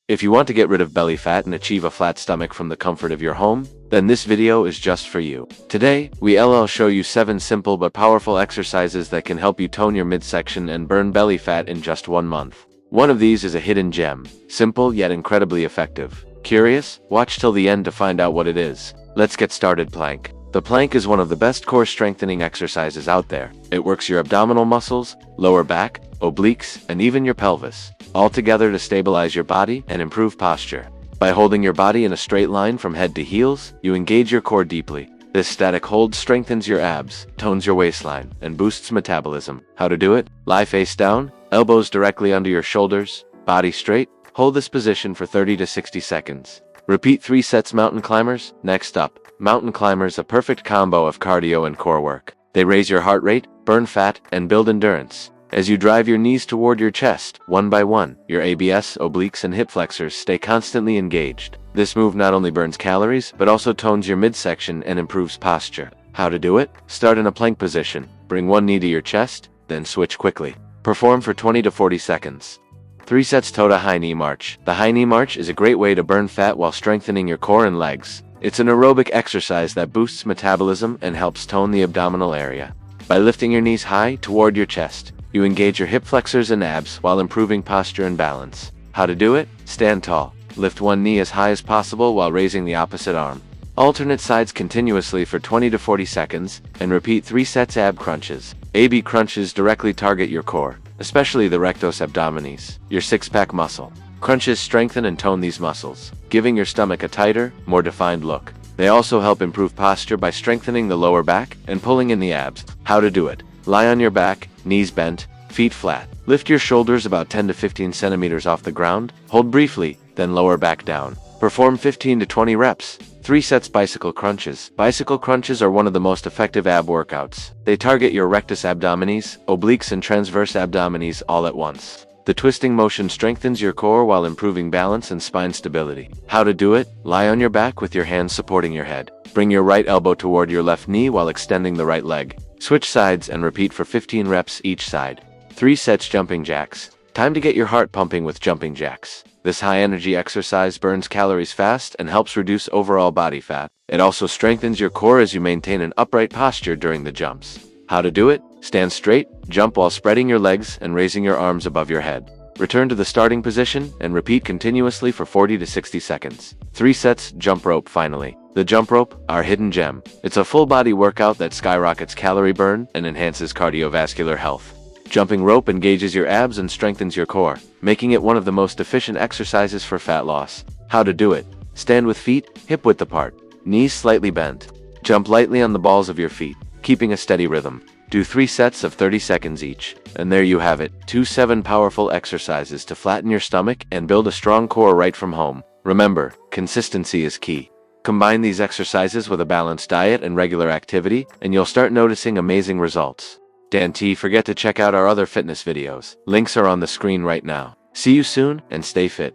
If you want to get rid of belly fat and achieve a flat stomach from the comfort of your home, then this video is just for you. Today, we'll show you 7 simple but powerful exercises that can help you tone your midsection and burn belly fat in just 1 month. One of these is a hidden gem, simple yet incredibly effective. Curious? Watch till the end to find out what it is. Let's get started. Plank. The plank is one of the best core strengthening exercises out there. It works your abdominal muscles, lower back, obliques, and even your pelvis, all together to stabilize your body and improve posture. By holding your body in a straight line from head to heels, you engage your core deeply. This static hold strengthens your abs, tones your waistline, and boosts metabolism. How to do it? Lie face down, elbows directly under your shoulders, body straight. Hold this position for 30 to 60 seconds. Repeat 3 sets. Mountain climbers. Next up, mountain climbers, a perfect combo of cardio and core work. They raise your heart rate, burn fat, and build endurance. As you drive your knees toward your chest, one by one, your abs, obliques, and hip flexors stay constantly engaged. This move not only burns calories, but also tones your midsection and improves posture. How to do it? Start in a plank position. Bring one knee to your chest, then switch quickly. Perform for 20 to 40 seconds. 3 sets. Toe to high knee march. The high knee march is a great way to burn fat while strengthening your core and legs. It's an aerobic exercise that boosts metabolism and helps tone the abdominal area. By lifting your knees high toward your chest, you engage your hip flexors and abs while improving posture and balance. How to do it? Stand tall. Lift one knee as high as possible while raising the opposite arm. Alternate sides continuously for 20 to 40 seconds, and repeat 3 sets. Ab crunches. AB crunches directly target your core, especially the rectus abdominis, your six-pack muscle. Crunches strengthen and tone these muscles, giving your stomach a tighter, more defined look. They also help improve posture by strengthening the lower back and pulling in the abs. How to do it? Lie on your back, knees bent, feet flat. Lift your shoulders about 10 to 15 centimeters off the ground. Hold briefly, then lower back down. Perform 15 to 20 reps. 3 sets. Bicycle crunches. Bicycle crunches are one of the most effective ab workouts. They target your rectus abdominis, obliques, and transverse abdominis all at once. The twisting motion strengthens your core while improving balance and spine stability. How to do it? Lie on your back with your hands supporting your head. Bring your right elbow toward your left knee while extending the right leg. Switch sides and repeat for 15 reps each side. 3 sets. Jumping jacks. Time to get your heart pumping with jumping jacks. This high-energy exercise burns calories fast and helps reduce overall body fat. It also strengthens your core as you maintain an upright posture during the jumps. How to do it? Stand straight, jump while spreading your legs and raising your arms above your head. Return to the starting position and repeat continuously for 40 to 60 seconds. 3 sets. Jump rope. Finally, the jump rope, our hidden gem. It's a full-body workout that skyrockets calorie burn and enhances cardiovascular health. Jumping rope engages your abs and strengthens your core, making it one of the most efficient exercises for fat loss. How to do it? Stand with feet hip-width apart, knees slightly bent. Jump lightly on the balls of your feet, keeping a steady rhythm. Do 3 sets of 30 seconds each. And there you have it, 7 powerful exercises to flatten your stomach and build a strong core right from home. Remember, consistency is key. Combine these exercises with a balanced diet and regular activity, and you'll start noticing amazing results. Don't forget to check out our other fitness videos. Links are on the screen right now. See you soon, and stay fit.